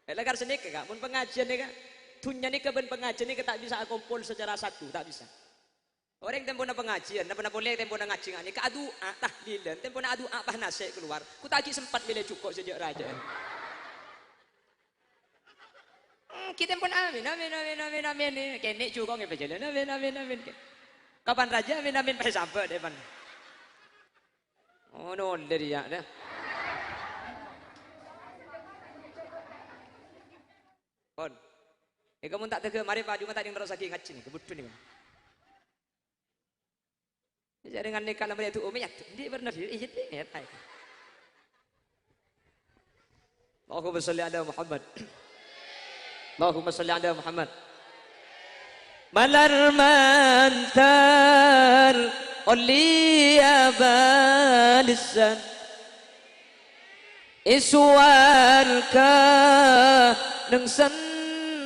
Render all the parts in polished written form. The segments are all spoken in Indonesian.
Lekar seni kak, mun pengajian nih kak, dunia nih keben pengajian nih tak bisa kumpul secara satu, tak bisa. Orang tempo na pengajian, na boleh tempo na ngaji ngani, kadu tahlilan, tempo na adu apa nase keluar, ku tagi sempat milih cukup sejak raja. Kita pun amin, amin, amin, amin, amin, kene cukup nggak berjalan, amin, amin, amin. Kapan raja amin, amin, pakai sampai depan. Oh no, dari ya, dah. Kon, kamu tak tega, mari Pak Juma tak yang terus lagi ngaji nih, kebutuhan nih. Jadi dengan nikah nama itu umi ya, dia benar dia, jadi ya, baik. Allahumma sholli ala Muhammad. Allahumma sholli ala Muhammad. Malar mantar olli abalisan iswarka neng senengan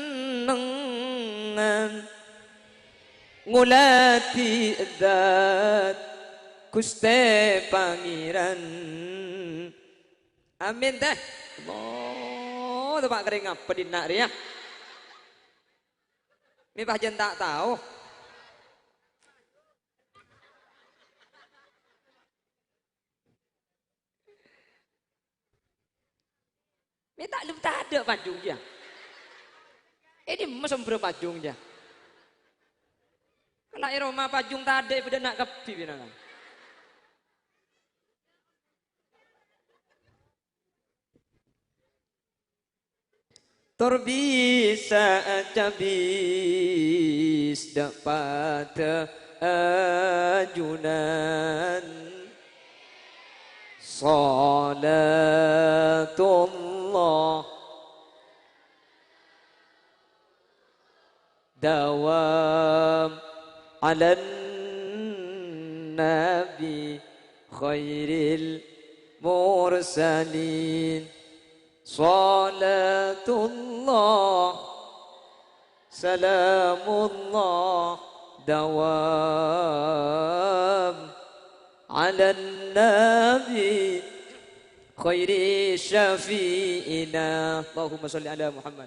ngulati dat Guste Pangeran. Amin dah. Allah tuh Pak kering apa di nak ya? Ini Pak Jen tak tahu. Ini tak ada pajungnya. Ini mesem berapa pajungnya? Kalau Roma pajung tak ada, pada nak kepi binangan. Terbisa cabis dapat ajunan salatullah dawam ala nabi khairil mursalin salatullah salamullah dawam ala nabi khairi syafi'ina Allahumma sholli ala Muhammad.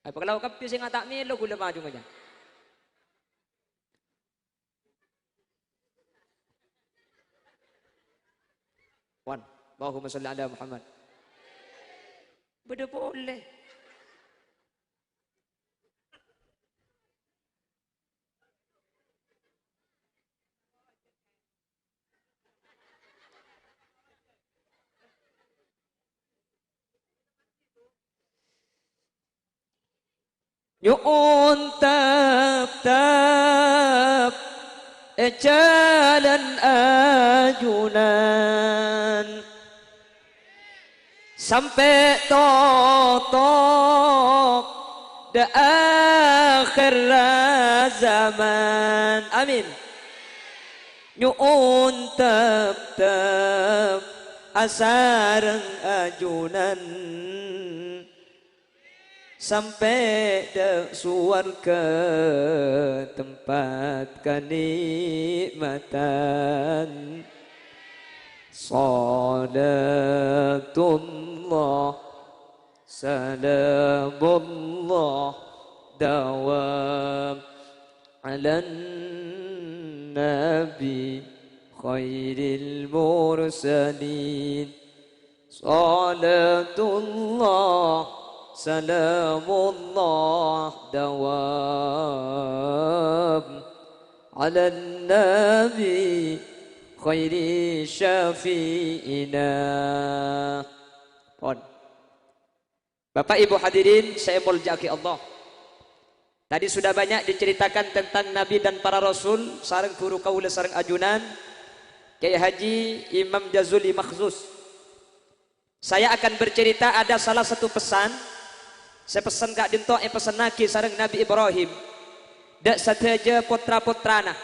Apa kalau kapi sing ngatak milo gula maju aja. Wan, Allahumma sholli ala Muhammad. Beda boleh. Yu'un tap jalan ajunan sampai totok de akhir zaman. Amin. Yu'un tap asarang ajunan sampai ke surga tempat kenikmatan. Salatullah salamullah dawam ala nabi khairil mursalin. Salatullah salamullah dawam ala nabi khairi syafi'ina. Bapak Ibu hadirin saya muljaki Allah. Tadi sudah banyak diceritakan tentang Nabi dan para Rasul, sareng guru kaula sareng ajunan Kiai Haji Imam Jazuli Makhzus. Saya akan bercerita ada salah satu pesan. Saya pesan kak dinto pesan naki sareng Nabi Ibrahim. Dak sateja putra-putrana.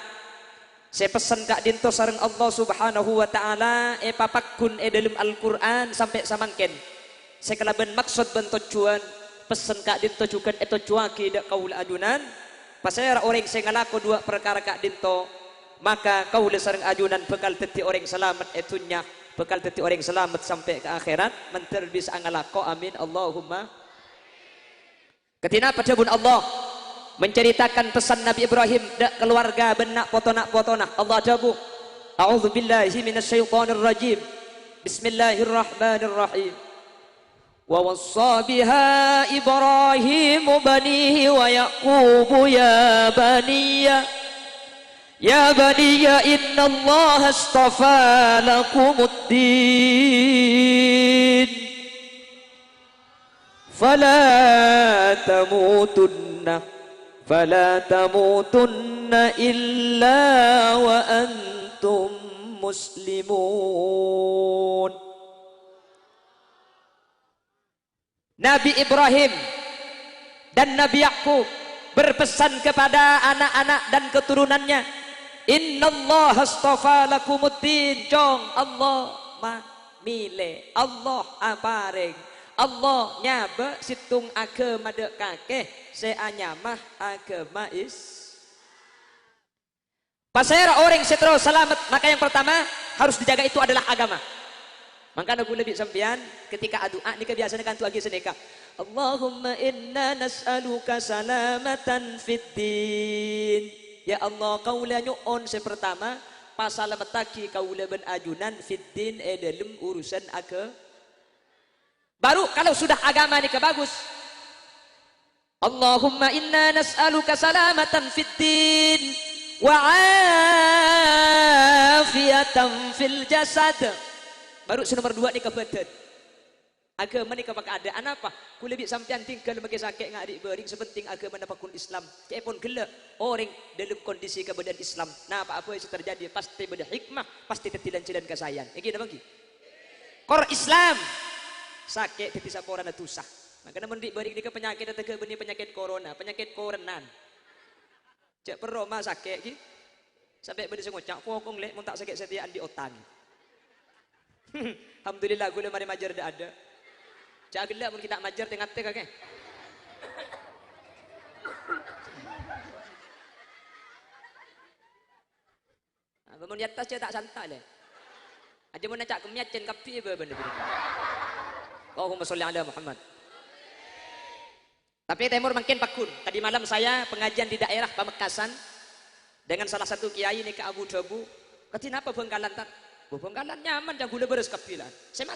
Saya pesan kak dinto sareng Allah Subhanahu wa taala papakkun dalam Al-Qur'an sampai samangken. Saya kelaban maksud bentujuan pesan kak dinto juga cuaki dak kaul ajunan. Pasal orang saya ngalaku dua perkara kak dinto, maka kaul sareng ajunan bekal teti orang selamat etunya bekal teti orang selamat sampai ke akhirat menter bisa angalako amin Allahumma. Ketina pada bun Allah menceritakan pesan Nabi Ibrahim dak keluarga benak potona Allah jabu a'udzubillahi minasyaitonir rajim bismillahirrahmanirrahim wa wassa biha Ibrahim banihi wa Yaqub ya baniya inna Allah astafa lakumuddin fala tamutunna illa wa antum muslimun. Nabi Ibrahim dan Nabi Yakub berpesan kepada anak-anak dan keturunannya, innallaha astafa lakumuddin, jong Allah mile, Allah apareng, Allah nyaba situng agama dek kakeh seanyamah agama pasera orang setro selamat. Maka yang pertama harus dijaga itu adalah agama. Maka aku lebih sampean ketika doa ni kebiasaan kan tu agi seneka. Allahumma inna nas'aluka salamatan fid din. Ya Allah, kaula nyuon sepertama pasalamataki kaula ben ajunan fid din dalam urusan agama. Baru kalau sudah agama ni kebagus. Allahumma inna nas'aluka salamatan fid din wa afiatan fil jasad. Baru nomor 2 ni kebetulan agama ni kepada keadaan apa ku lebih sampean tinggal bagi sakit ngadik bering sepenting agama napakun Islam cepon gelak orang dalam kondisi keadaan Islam nah apa yang terjadi pasti beda hikmah pasti tetilan-tilan kasayang gini bagi kor Islam sakit tetisa korona tusah maka namun di bering ni ke penyakit atau ke benih penyakit koronan cek perlu mah sakit gitu sampai beri sengocak pokong lek mun tak sakit setiaan di otang. Alhamdulillah gue mari majar dah ada. Cak gelak mun kita majar tengah teh kakek. Apa mun atas tak santai le. Aja mun nak kemiat cen kapi apa benda ni. Allahumma sholli ala Muhammad. Tapi Timur makin pakun. Tadi malam saya pengajian di daerah Pamekasan dengan salah satu kiai ni ke Abu Dhabu. Ketina apa Bengkalan tak? Bengkalan nyaman dan gula beres kapilan. Saya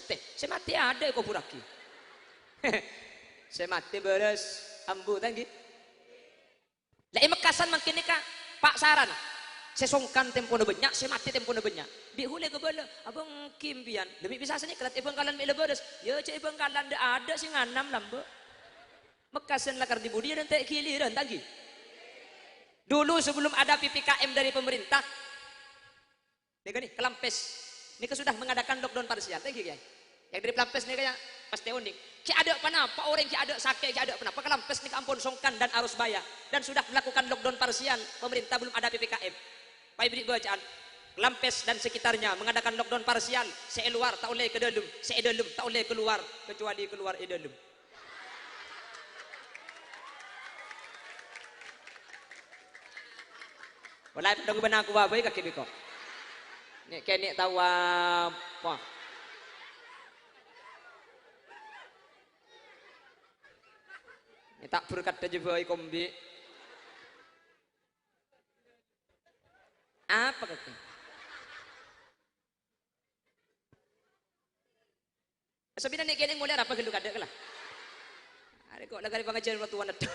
mati ada kau puraki. Saya mati beres ambu tadi. Lah Mekasan makin ni kak Pak Saran. Saya songkan tempo na banyak, saya mati tempo na banyak. Bi hule ke bala, abang Kim pian. Demi bisa sini kelat Bengkalan mila beres. Ya cek Bengkalan ada sing nganam lambe. Mekasan lakar di budi dan tak kiliran tadi. Dulu sebelum ada PPKM dari pemerintah, nih Kelampes, ini sudah mengadakan lockdown parsial, tadi ya. Yang dari Kelampes ini kayak pasti unik. Ki ada apa orang ki ada sakit, ki ada apa Kelampes ini ampun songkan dan arus baya dan sudah melakukan lockdown parsial. Pemerintah belum ada PPKM. Pak beri bacaan. Kelampes dan sekitarnya mengadakan lockdown parsial. Seeluar tak boleh ke dalam, seedalum tak boleh keluar kecuali keluar edalum. Walai pada benar aku apa kaki biko. Nek kene tahu apa. Ni tak berkat dejebai kombi. Apa kaki? Sebenarnya nek kene mulai apa geluk ada lah. Ada kok lagi pengajian tuan ada.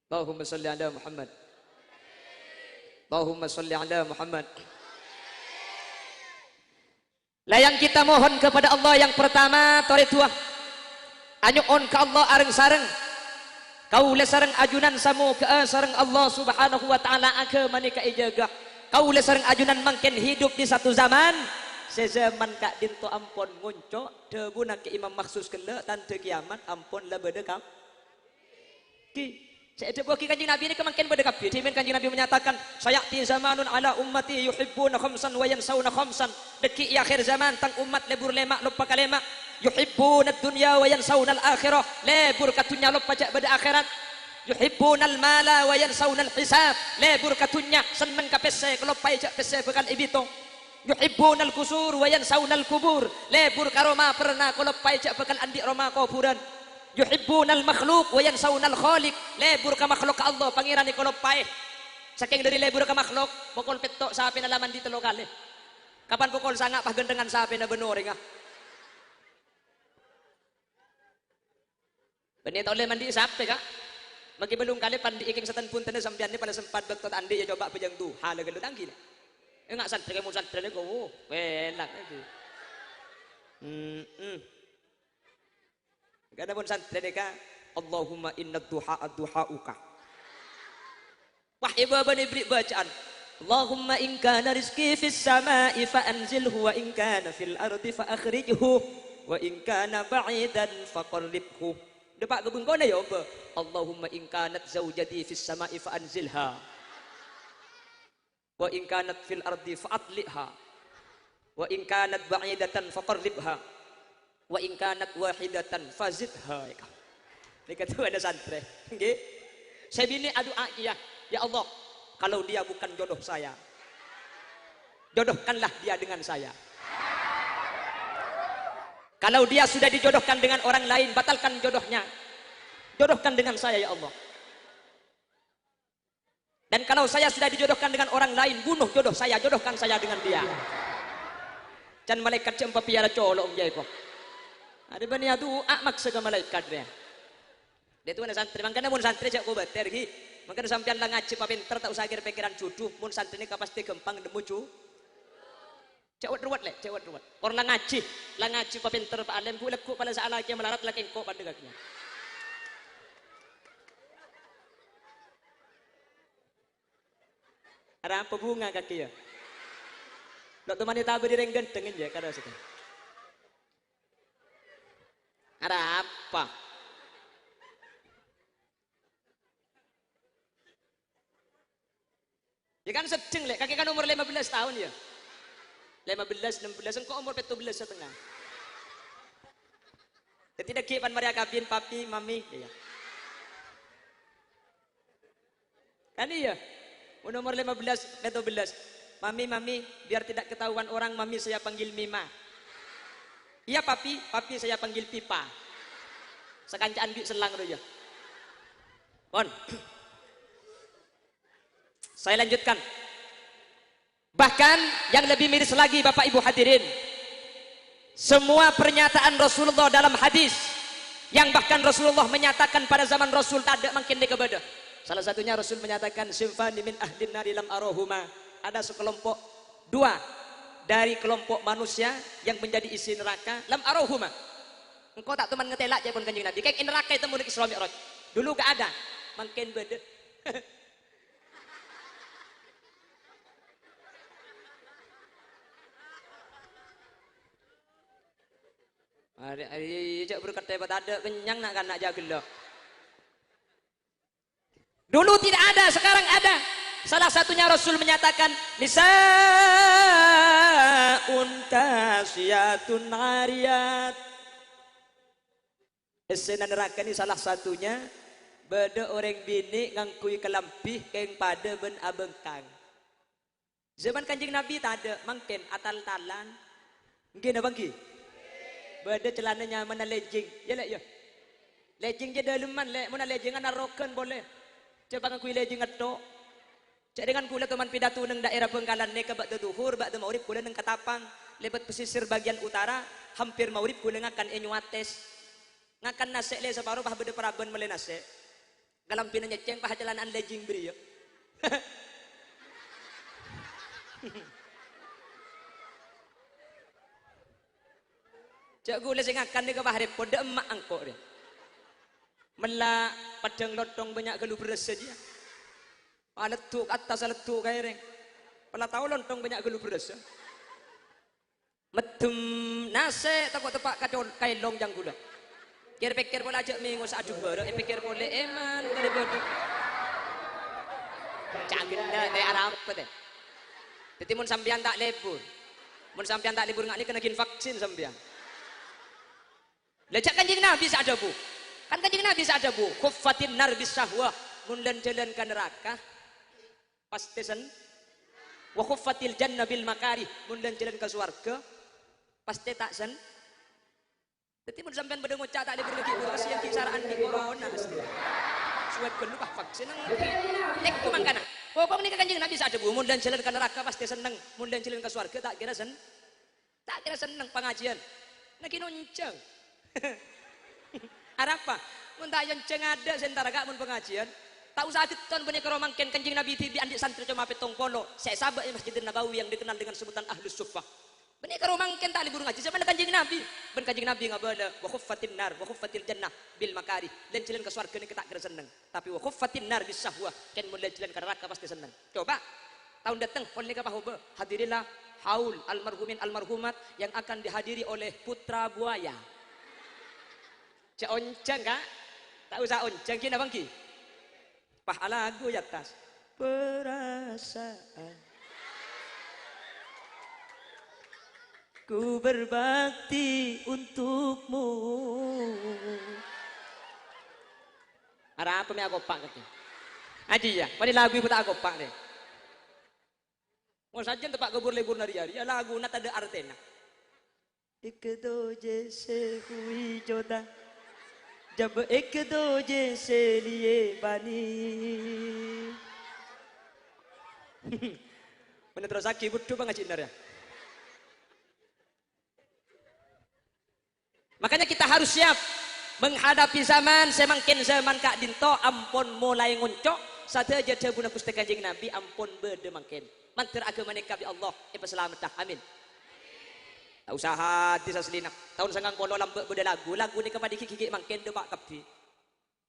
Allahumma salli ala Muhammad. Allahumma salli ala Muhammad. Lah yang kita mohon kepada Allah yang pertama tore tuah. Anyuon ke Allah areng sareng. Kaula sareng ajunan samu ke sareng Allah Subhanahu wa taala agama ni ka ijaga. Kaula sareng ajunan mangken hidup di satu zaman. Sezaman kak dinto ampon ngunco debuna ke Imam Maksus kele tante kiamat ampon la bedekam. Ki Saya ada bagi kanjeng Nabi ini kemungkinan berdekapi. Dimin kanjeng Nabi menyatakan, sayati zamanun ala ummati yuhibbuna khamsan wa yansawna khamsan. Deki akhir zaman tang umat lebur lemak lupa kalema. Yuhibbuna dunya wa yansawna al-akhirah. Lebur katunya lupa jak pada akhirat. Yuhibbuna al-mala wa yansawna al-hisab. Lebur katunya seneng ka pese lupa jak pese bekal ibito. Yuhibbuna al-qusur wa yansawna al-kubur. Lebur karoma pernah lupa jak bekal andi roma kuburan. Yuhibbunal makhluk wa yansawunal khaliq. Lebur ka makhluk ka Allah pangeran ni kolopay. Saking dari lebur ka makhluk, pukul petok sapi na laman di telo kali. Kapan pukul sanga pagendengan sapi na benori nga. Benito le mandi sapi ka. Magi belum kali pandi iking satan punten sampean ni pada sempat bektot andi ya coba pejang tu. Hala gelu tangki. Enggak santri kamu santri ko. Enak aja. Kada pun santri deka Allahumma inna duha ad-duhauka. Wahai baba ni beri bacaan Allahumma in kana rizqi fis sama'i fa anzilhu wa in kana fil ardi fa akhrijhu wa in kana ba'idan faqarribhu. Depak gebeng kone ya apa? Allahumma in kanat zawjati fis sama'i fa anzilha wa in kanat fil ardi fa atliha wa in kanat ba'idatan faqarribha wa in kanat wahidatan fazidha. Dekat tu ada santri. Nggih. Saya bini adu ya. Ya Allah, kalau dia bukan jodoh saya, jodohkanlah dia dengan saya. Kalau dia sudah dijodohkan dengan orang lain, batalkan jodohnya. Jodohkan dengan saya ya Allah. Dan kalau saya sudah dijodohkan dengan orang lain, bunuh jodoh saya, jodohkan saya dengan dia. Dan malaikat cempa piara colok jai kok. Ada bani doa maksa ke malaikat dia. Dia tu ada santri, makanya mun santri jak ko beter gi. Makanya sampean lah ngaji pa pinter tak usah kira pikiran jodoh. Mun santri ni pasti gampang nemu cu. Cewat ruwet le, cewat ruwet. Orang lah ngaji pa pinter pa alim ku lekku pala saala ki melarat laki engko pada kakinya. Ada apa bunga kaki ya? Dok temani tabu di renggen tengin ya kada situ. Ada apa? Ya kan sedeng lek, kakek kan umur 15 tahun ya. 15, 16, engkau umur 17 setengah. Tidak kipan Maria kabin papi, mami, iya. Kan iya. Umur 15, 17. Mami, biar tidak ketahuan orang, mami saya panggil Mima. Iya papi saya panggil Pipa. Sekancaan di selang tu ya. On. Saya lanjutkan. Bahkan yang lebih miris lagi Bapak Ibu hadirin. Semua pernyataan Rasulullah dalam hadis yang bahkan Rasulullah menyatakan pada zaman Rasul tak ada makin dikebedah. Salah satunya Rasul menyatakan simfani min ahlin nari lam arohuma. Ada sekelompok dua dari kelompok manusia yang menjadi isi neraka lam arohuma. Engkau tak teman ngetelak ya pun kanjeng Nabi. Kayak neraka itu mudik Isra Mi'raj. Dulu gak ada. Makin beda. Cak berkata hebat ada kenyang nak kan nak jaga. Dulu tidak ada, sekarang ada. Salah satunya Rasul menyatakan nisaun kasiyatun ariyat. Esena neraka ini salah satunya beda orang bini ngangkui kelampih keng pada ben abengkang. Zaman kanjeng Nabi tak ada, mungkin atal-talan. Mungkin apa lagi? Beda celananya mana legging, ya lek ya. Legging je daleman lek, mana legging narokan boleh. Coba ngangkui legging atok. Cak dengan kula teman pidato nang daerah Bengkalan ne ka bakda duhur, bakda maurib kula nang Katapang, lebat pesisir bagian utara, hampir maurib kula ngakan enyuates. Ngakan nasi le separuh pah beda paraban mele nasi. Galam pina nyeceng pah jalanan legging beri ya. Cak gula sing ngakan ni ka pah repot de emak angkok dia. Mela padang lotong banyak gelu beres saja. Letuk atas letuk kaireng. Pala tahu lontong banyak gelu beres ya. Medem nasi takut tepak kacau kailong jang gula. Pikir boleh aja minggu saat juga, pikir boleh eman boleh bodoh. Cagin dari Arab teh. Jadi mun sampean tak libur, mun sampean tak libur ngak ni kena gin vaksin sampean. Lejak kanjeng Nabi saja bu, kan kanjeng Nabi saja bu. Khuffatin nar bisahwah, mun dan jalan ke neraka, pasti sen. Wa khuffatil jannah bil makari, mun dan jalan ke surga, pasti tak sen. Jadi mun sampean pada ngocak tak libur lagi durasi yang kisaran di corona asli. Suwet kelu kah vaksin nang nek ku mangkana. Pokok ni kanjeng Nabi saja bu, mun dan jalan ke neraka pasti seneng, mun dan jalan ke surga tak kira seneng pengajian. Nak kinuncang. Arapa? Mun tak yonceng ada sentara gak mun pengajian. Tak usah diton punya karo mangken kanjeng Nabi tibi andik santri cuma petong polo. Saya sahabat Masjidil Nabawi yang dikenal dengan sebutan Ahlus Suffah. Benih karo mangken tak libur ngaji sama kanjeng Nabi. Ben kanjeng Nabi ngabala wa khuffatin nar wa khuffatil jannah bil makari. Dan jalan ke surga ni kita kira seneng. Tapi wa khuffatin nar bis sahwah kan mulai jalan ke neraka pasti seneng. Coba tahun datang pon nikah pahoba hadirilah haul almarhumin almarhumat yang akan dihadiri oleh putra buaya. Cak onceng kak? Tak usah onceng kina bangki. Pah lagu ya tas. Perasaan ku berbakti untukmu. Ada apa mi aku pak kata? Aji ya, pada lagu aku tak aku pak deh. Mau saja tempat kubur libur hari-hari, ya lagu nak ada artena. Ek do jaise hui joda, jab ek do jaise liye bani. Mana terus aki butuh banget cinar ya. Makanya kita harus siap menghadapi zaman semakin zaman kak dinto ampun mulai ngoncok saja jadi guna kusti kanjeng Nabi ampun bede makin mantir agama nikah bi Allah selamat dah amin. Usaha disa selinak tahun sangang polo lambek bede lagu ni kepada kiki makin depak kapi.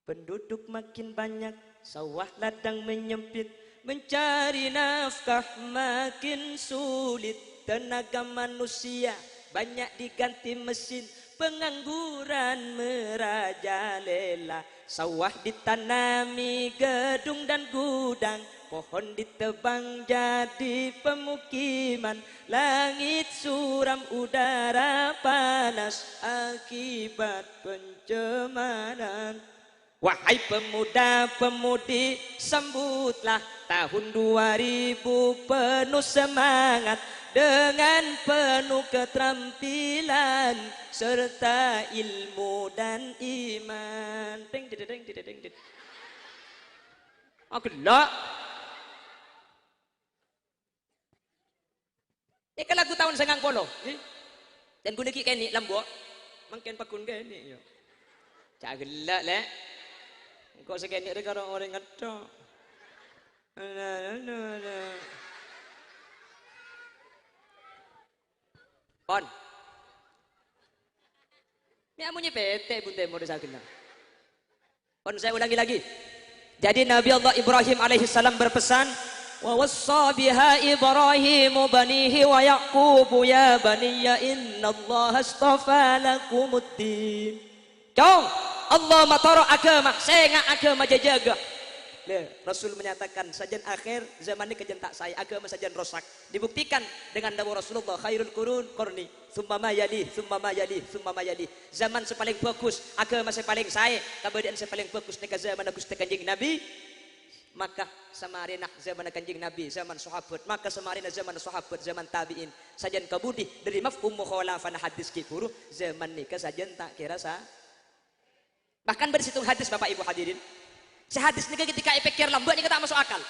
Penduduk makin banyak sawah ladang menyempit mencari nafkah makin sulit tenaga manusia banyak diganti mesin. Pengangguran merajalela, sawah ditanami gedung dan gudang, pohon ditebang jadi pemukiman, langit suram udara panas akibat pencemaran. Wahai pemuda-pemudi, sambutlah tahun 2000 penuh semangat dengan penuh keterampilan serta ilmu dan iman. Ding ding ding ding ding. Oh gelak. Ini lagu tahun 90. Dan guna ki kene lambok. Mangken pakun kene yo. Cak gelak lek. Engko sekene rek karo orang ngetok. Pon. Ini amunya PT bunte mau disagina. Pon saya ulangi lagi. Jadi Nabi Allah Ibrahim alaihissalam berpesan, wa wassa biha Ibrahim banihi wa Yaqub ya baniya innallaha astafa lakumuddin. Jom Allah mataro agama, saya ngak agama jaga. Rasul menyatakan sajan akhir zaman ini kejen tak saya agama sajan rosak. Dibuktikan dengan dawuh Rasulullah khairul qurun qarni summa ma yali summa ma yali summa ma yali. Zaman sepaling bagus agama sepaling saya, kemudian sepaling bagus nek zaman Gusti Kanjeng Nabi. Maka samarina zaman Kanjeng Nabi, zaman sahabat, maka samarina zaman sahabat, zaman tabi'in. Sajan kabudi dari mafhum mukhalafan hadis kifuru zaman nikah sajan tak kira sah. Bahkan bersitung hadis Bapak Ibu hadirin. Sehadis nikah ketika pikir lambat nikah tak masuk akal.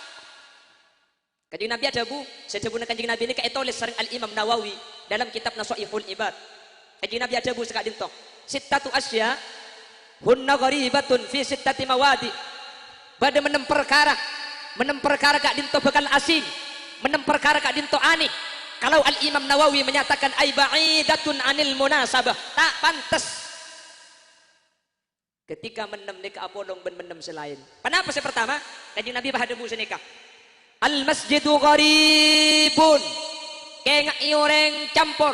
Kanjeng Nabi ada bu, saya sebutkan kanjeng Nabi ini kaitulis sering Al Imam Nawawi dalam kitab Nasha'ihul Ibad. Kanjeng Nabi ada bu sekak dintok. Sittatu asya hunna gharibatun fi sittati mawadi. Bada menem perkara kak dintok bakal asing, menem perkara kak dintok aneh. Kalau Al Imam Nawawi menyatakan ai ba'idatun anil munasabah, tak pantas ketika menem nikah apolong ben menem selain. Kenapa sih pertama? Kanjeng Nabi bahada bu senikah. Al masjidu gharibun. Kayak ngak ioreng campur.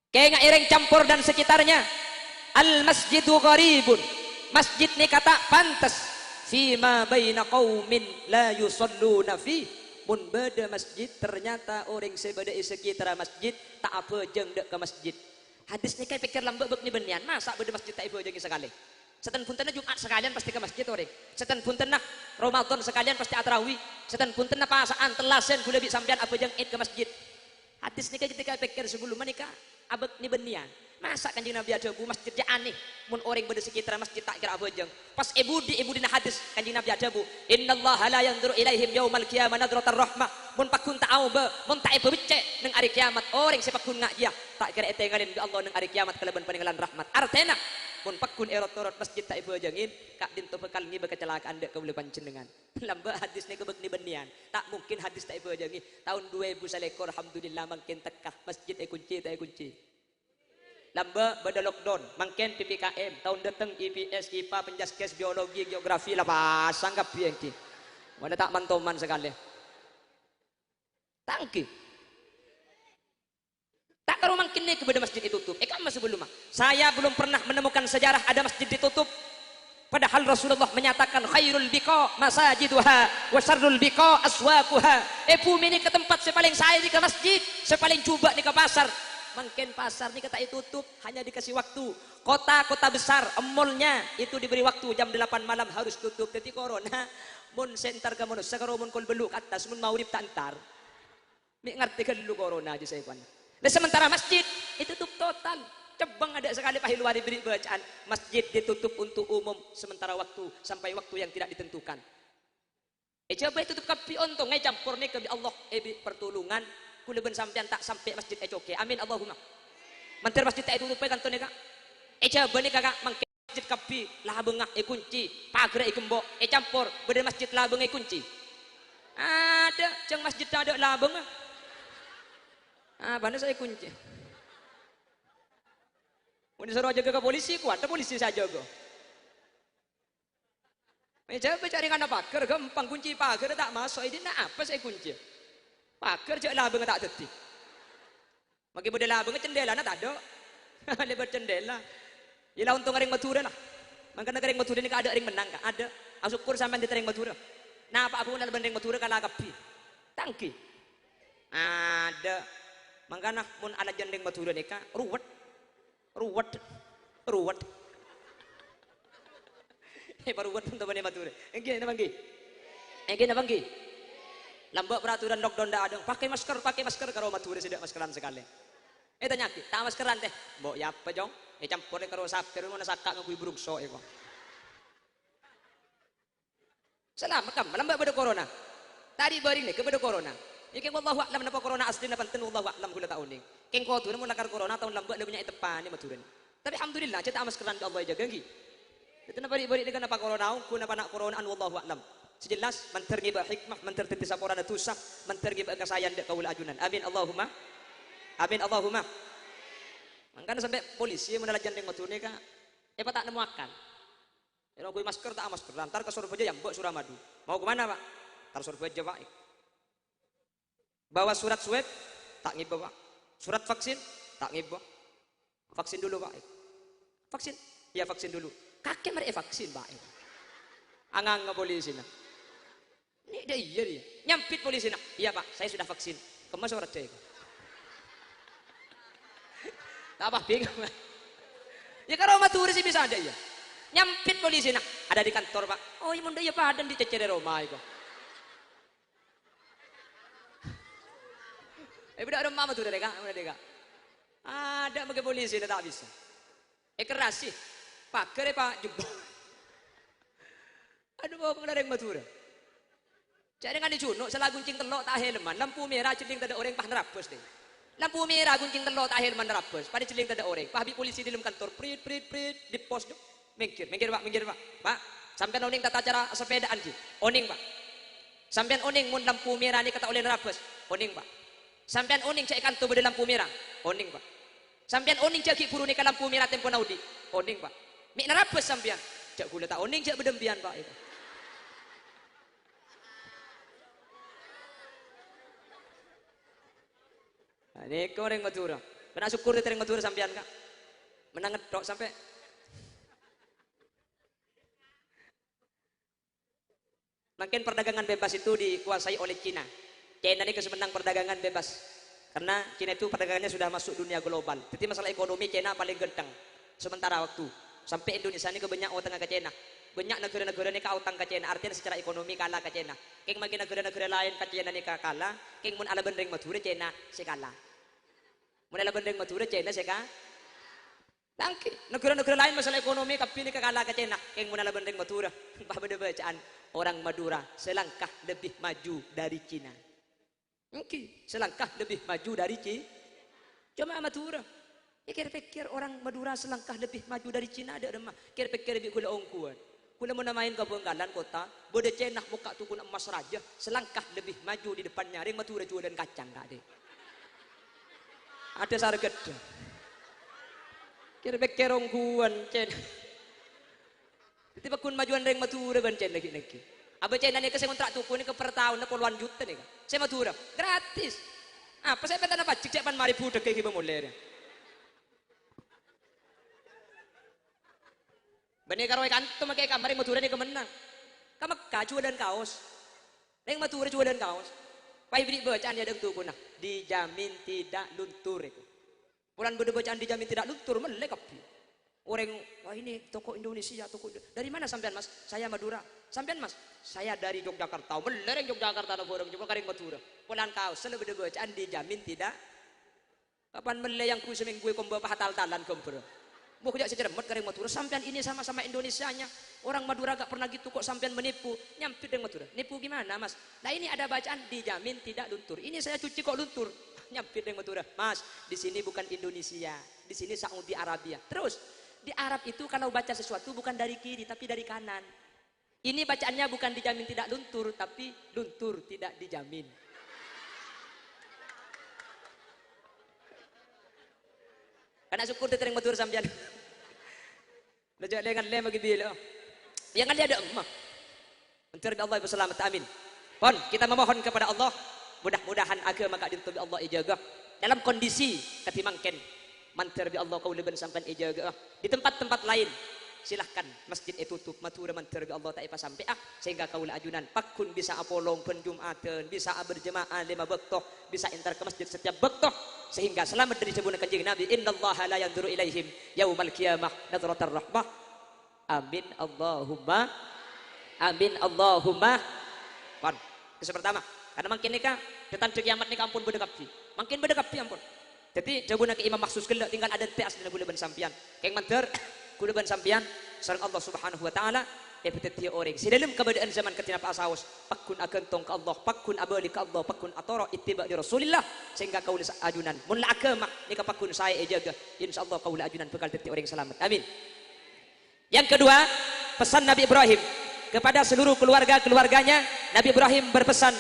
Kayak ngak ioreng campur dan sekitarnya. al masjidu gharibun, masjid ni kata pantas fima baina qaumin la yusalluna fi, mun beda masjid ternyata orang sebeda sekitar masjid tak apa jeung dek ke masjid. Hadis ni kayak pikir lambak bek ni benian, masa beda masjid tak apa jeung sekali. Setan puntenna Jumat sekalian pasti ke masjid orang. Setan puntenna Ramadan sekalian pasti atrawih. Setan puntenna pasaan telasen kula bi sampean apa jeung id ke masjid. Hadis nikah ketika pikir sebelum menikah abek ni benian. Masa kanjeng Nabi ada bu masjid dia aneh. Mun orang beda sekitar masjid tak kira apa jeung. Pas ibu dina hadis kanjeng Nabi ada bu. Innallaha la yanzuru ilaihim yaumal qiyamah nadratar rahmah. Mun pakun tak au be, mun tak ibu becek nang hari kiamat orang sepakun ngajia tak kira etengalin bi Allah nang hari kiamat kalaban paninggalan rahmat. Artena mun pakun erot-erot masjid tak ibu jengin kak dinto bekal ni bekecelakaan dek keule panjenengan. Lamba hadis ni kebek ni benian. Tak mungkin hadis tak ibu jengin. Tahun 2000 salekor alhamdulillah mangkin tekah masjid kunci tak kunci. Lamba beda lockdown, mangkin PPKM, tahun datang IPS, IPA, penjaskes, biologi, geografi lah pasang kap piye ki. Mana tak mantoman sekali. Tangki. Tak karo mangkin ni kepada masjid ditutup. Kan masih belum. Saya belum pernah menemukan sejarah ada masjid ditutup. Padahal Rasulullah menyatakan khairul biqa masajiduha wa syarrul biqa aswaquha. Bumi ni ke tempat sepaling saya di ke masjid, sepaling coba di ke pasar. Mungkin pasar ni kata tutup hanya dikasih waktu. Kota-kota besar mallnya itu diberi waktu jam 8 malam harus tutup. Jadi corona mun sentar ke manusia karo mun kol beluk atas mun maurib tak antar. Mi ngerti kan dulu corona aja saya kan. Dan sementara masjid itu tutup total. Cebang ada sekali pahiluar diberi bacaan. Masjid ditutup untuk umum sementara waktu sampai waktu yang tidak ditentukan. Coba tutup kapi ontong campur ni ke Allah pertolongan. Kula ben sampean tak sampai masjid coke. Amin Allahumma. Mantir masjid tak tutup kan to ni kak. Coba ni kakak mangke masjid kapi lah bengah kunci, pagar gembok campur beda masjid lah bengah kunci. Ada ceng masjid ada lah bengah. Mana saya kunci. Mun disuruh jaga ke polisi kuat, polisi saya jaga. Coba cari kana pagar gampang kunci pagar tak masuk ini nak apa saya kunci. Pagar je lah tak teti. Magi beda lah cendela na tak ada. Lebar cendela. Ialah untung ring Madura lah. Mangkana ring Madura ni ada ring menang ka. Ada. Syukur sampean di ring Madura. Nah apa aku nak ring Madura kala kapi. Tangki. Ada. Mangkana mun ala ring Madura ni ka ruwet. Ruwet. Baru ruwet pun teman Madura. Engge na banggi. Lambak peraturan lockdown dah ada. Pakai masker karo Madura tidak maskeran sekali. Tanya ki, tak maskeran teh. Mbok ya apa jong? Campur karo saker mana sakak ngui brukso kok. Selamat kam, lambak pada corona. Tadi bari ni ke pada corona. Iki wallahu a'lam napa corona asli napa ten wallahu a'lam kula taun ni. Keng ko tu mun lakar corona tahun lambak le punya tepan ni Madura. Tapi alhamdulillah cetak maskeran Allah jaga gi. Itu napa bari dengan napa corona ku napa nak corona an wallahu a'lam. Sejelas mentergi hikmah, menterti saporana tusah, mentergi kesayan dek kaula ajunan. Amin Allahumma. Makanya sampai polisi menelajan dengan motor ni kan, apa tak nemu akan. Kalau gue masker tak masker, lantar ke Surabaya yang buat Suramadu. Mau kemana pak? Tar Surabaya pak. Bawa surat swab, tak ngibawa. Surat vaksin, tak ngibawa. Vaksin dulu pak. Vaksin, ya vaksin dulu. Kakek mereka vaksin pak. Angang polisi nak. Ini dia. Nyampit polisi nak. Iya pak, saya sudah vaksin. Kemas surat saya. Tak apa bingung. Ya kalau Madura sih bisa ada ya. Nyampit polisi nak. Ada di kantor pak. Oh iya munda ya padan di cecere Roma itu. Budak rumah Madura deka, ada bagi polisi tak bisa. Keras sih. Pak kere pak jebol. Aduh bawa pengendara yang Madura. Jadi kan dicuno, salah guncing telok tak helman, lampu merah celing tak ada orang pah nerapus deh. Lampu merah guncing telok tak helman nerapus, pada celing tak ada orang. Pah habis polisi di dalam kantor, prit di pos dong. Minggir pak. Pak, sampai oning tata cara sepedaan sih. Oning pak. Sampai oning mun lampu merah ni kata oleh nerapus. Oning pak. Sampai oning cek kantor pada lampu merah. Oning pak. Sampai oning cek puru ni ke lampu merah tempo naudi. Oning pak. Mik nerapus sampai. Cek gula tak oning cek bedembian pak itu. Ini kau orang Madura. Kena syukur di tereng Madura sampean kak. Menang ngedok sampai Makin perdagangan bebas itu dikuasai oleh Cina. China ini kesemenang perdagangan bebas. Karena Cina itu perdagangannya sudah masuk dunia global. Jadi masalah ekonomi Cina paling genteng. Sementara waktu sampai Indonesia ini kebanyak utang ke Cina. Banyak negara-negara ini utang ke Cina. Artinya secara ekonomi kalah ke Cina. Keng makin negara-negara lain ke Cina ini kalah. Keng mun ala bendeng Madura Cina sekalah. Mun ala bendeng Madura Cina sekalah. Tangki negara-negara lain masalah ekonomi tapi ini kalah ke Cina. Keng mun ala bendeng Madura. Bah beda bacaan orang Madura selangkah lebih maju dari Cina. Mungkin selangkah lebih maju dari Cina. Cuma Madura. Ya kira-kira orang Madura selangkah lebih maju dari Cina ada mah. Kira-kira lebih kula ongkuan. Kula mau namain ke Benggalan kota, bode cenah muka tukun emas raja, selangkah lebih maju di depannya. Ring Madura jualan kacang gak deh. Ada sarget. Kira-kira ongkuan cenah. Tiba kun majuan ring Madura ban cenah lagi. Aba cenah ni ke saya kontrak tukun ni ke per tahun na puluhan juta ni. Saya Madura gratis. Apa saya petana pacik cek pan mari budek kayak gitu mulai. Bani karo kanto makai kamar yang Madura ni kemenang. Kamu kaju dan kaos. Yang Madura juga dan kaos. Pai beri bacaan dia deng tukun nah. Dijamin tidak luntur itu. Pulan bede bacaan dijamin tidak luntur melek api. Orang wah ini toko Indonesia toko dari mana sampean Mas? Saya Madura. Sampean Mas? Saya dari Yogyakarta. Melereng Yogyakarta na borong juga karing Madura. Pulan kaos sele bede bacaan dijamin tidak. Kapan mele yang ku seminggu kombawa hatal-talan kompro. Mau kejak seceremut karing Madura. Sampean ini sama-sama Indonesianya. Orang Madura gak pernah gitu kok sampean menipu. Nyampit dengan Madura. Nipu gimana Mas? Nah ini ada bacaan dijamin tidak luntur. Ini saya cuci kok luntur. Nyampit dengan Madura. Mas, di sini bukan Indonesia. Di sini Saudi Arabia. Terus di Arab itu kalau baca sesuatu bukan dari kiri tapi dari kanan. Ini bacaannya bukan dijamin tidak luntur tapi luntur tidak dijamin. Karena syukur tereng Madura sampean. Lejak lengan lem bagi bila. Yang ada emak. Mencari Allah berselamat amin. Pon kita memohon kepada Allah mudah-mudahan agama kak dintubi Allah ijaga dalam kondisi ketimangken mantar bi Allah kau leben sampai ijaga di tempat-tempat lain silahkan masjid itu tutup matura mantar bi Allah tak ipa sampai sehingga kau ajunan pakun bisa apolong penjumatan bisa berjemaah 5 waktu bisa entar ke masjid setiap waktu sehingga selamat dari sebuah kanjeng Nabi innallaha la yanzuru ilaihim yaumal qiyamah nadratar rahmah amin Allahumma amin Allahumma. Pon kisah pertama karena makin nikah tentang kiamat nikah ampun berdekapi makin berdekapi ampun. Jadi jabuna ke imam maksus kelak tinggal ada teas dina kuleban sampian. Keng manter kuleban sampian sareng Allah Subhanahu wa taala betet dia orang. Si dalam keadaan zaman ketina asaus pakun agentong ke Allah, pakun abali ke Allah, pakun atoro ittiba di Rasulillah sehingga kaula ajunan. Mun la agama nika pakun saya jaga insyaallah kaula ajunan bekal teti orang selamat. Amin. Yang kedua, pesan Nabi Ibrahim kepada seluruh keluarganya. Nabi Ibrahim berpesan,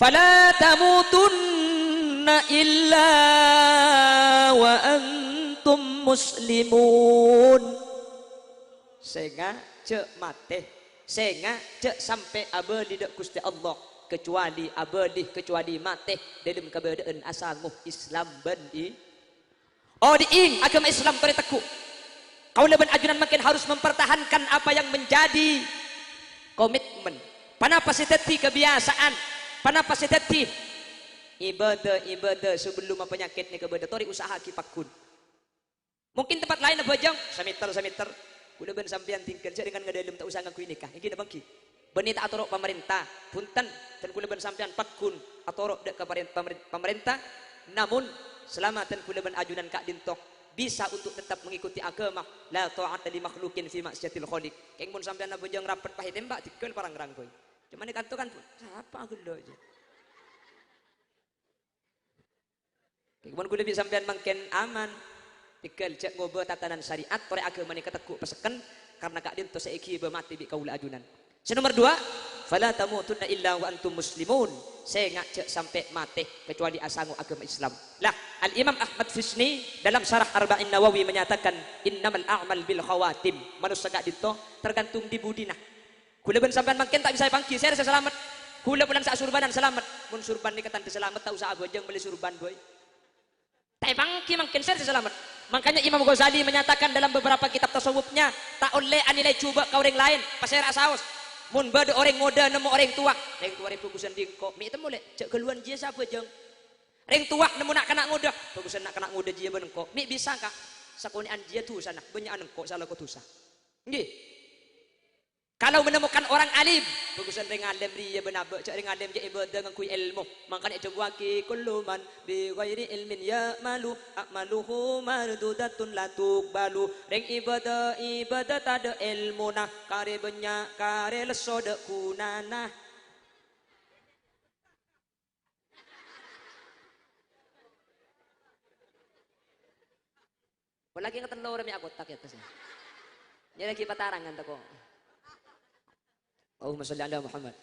"Fala tamutunna illa wa antum muslimun." Sehingga cek mate, sehingga cek sampai abadi dek Gusti Allah kecuali abadi kecuali mate dalam keadaan asalmu Islam bendi. Oh diing agama Islam tori teku. Kau leban ajunan makin harus mempertahankan apa yang menjadi komitmen. Panapa seteti kebiasaan, panapa seteti ibadah sebelum penyakit ni kebedah tori usaha kipakun. Mungkin tempat lain apa jang samiter udah ben sampean tinggal dengan ngadalim tak usah ngaku nikah iki da bangki benita atorok pemerintah punten dan kula ben sampean patkun atorok dek ke pemerintah namun selama dan kula ben ajunan kak dintok bisa untuk tetap mengikuti agama la ta'ata li makhlukin fi ma'siyatil khaliq keng mun sampean apa jang rapet pahit tembak dikel parang rangkoy cuman kanto kan siapa gelo aja keng mun kula bisa sampean mangken aman tikel cek ngobrol tatanan syariat tore agama ni ketekuk peseken karena kak dinto seiki bermati bi kaula ajunan. Nomor 2, fala tamutunna illa wa antum muslimun. Saya ngak cek sampai mati kecuali asangu agama Islam. Lah, Al Imam Ahmad Fisni dalam syarah Arba'in Nawawi menyatakan innamal a'mal bil khawatim. Manusia kak dinto tergantung di budina. Kula ben sampean mangken tak bisa pangki, saya rasa selamat. Kula bulan sak surbanan selamat. Mun surban ni katan selamat tak usah abojeng beli surban boy. Tak pangki mangken saya rasa selamat. Makanya Imam Ghazali menyatakan dalam beberapa kitab tasawufnya tak oleh anilai cuba kau orang lain pasir asaus Mun bade orang muda nemu orang tua orang bagusan dingko. Mi temu lek cek keluan dia siapa jeng. Orang tua nemu nak kena muda, bagusan nak kena muda dia benengko. Mi bisa kak? Sakunian dia tu sana, banyak anengko salah ko tusa. Nggih. Kalau menemukan orang alim, bagusan ring alim dia benabe, cak ring alim dia ibadah ngakui ilmu. Makanya coba ki kulluman bi ghairi ilmin ya malu akmaluhu mardudatun la tuqbalu. Ring ibadah tak ada ilmu nah, kare banyak kare leso de kunana. Lagi ngetelur mi aku tak ya tasnya. Jadi lagi patarangan tako. Allahumma sholli ala Muhammad.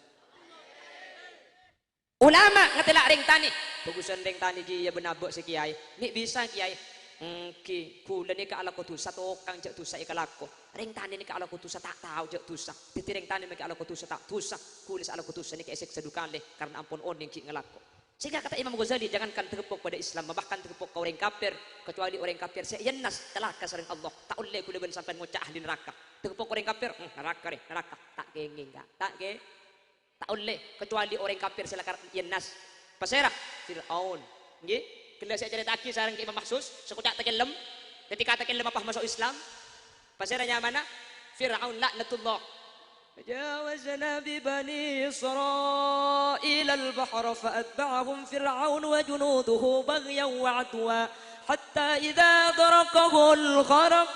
Ulama ngatela ring tani. Bagusan ring tani dia benabok si kiai. Ni bisa kiai. Ki kula ni ka ala ko tusa to kang jak tusa ikalako. Ring tani ni ka ala ko tusa tak tahu jak tusa. Titi ring tani ka ala ko tusa tak tusa. Kulis ala ko tusa ni ka esek sedukale karena ampun oning ki ngelako. Sehingga kata Imam Ghazali, jangankan terkepuk pada Islam, bahkan terkepuk ke orang kafir, kecuali orang kafir saya yenas celaka sering Allah. Tak boleh kula ben sampai ngocah ahli neraka. Terkepuk orang kafir, neraka, tak kenging enggak. Tak boleh kecuali orang kafir silakan yenas. Pasera Firaun. Nggih, kena saya cerita aki sareng ke Imam Mahsus, sekocak tekelem, ketika tekelem apa masuk Islam. Paseranya mana? Firaun laknatullah. فجاوزنا ببني إسرائيل البحر فأتبعهم فرعون وجنوده بغيا وعدوا حتى إذا دركه الغرق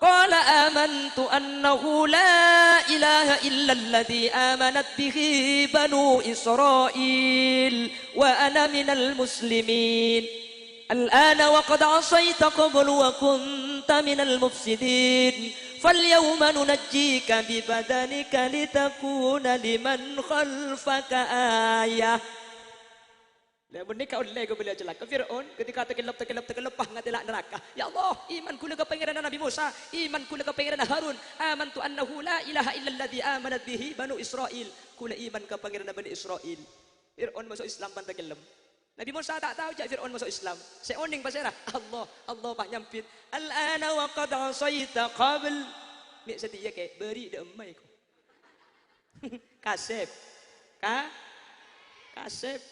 قال آمنت أنه لا إله إلا الذي آمنت به بنو إسرائيل وأنا من المسلمين الآن وقد عصيت قبل وكنت من المفسدين فاليوم ننجيك ببدنك لتكون لمن خلفك آية. Lamun ni kau lego beliau celaka Firaun ketika tekelep pah ngatela neraka. Ya Allah, iman kula ka pangeran Nabi Musa, iman kula ka pangeran Harun. Amantu annahu la ilaha illalladzi amanat bihi banu Israil. Kula iman ka pangeran Bani Israil. Firaun masuk Islam pan tekelem. Nabi Musa tak tahu jak Firaun masuk Islam. Seoning pasera. Allah pak nyampit. Al-ana wa qad asaita qabl. Mik setia ke beri de emai ko. Kasep. Kasep.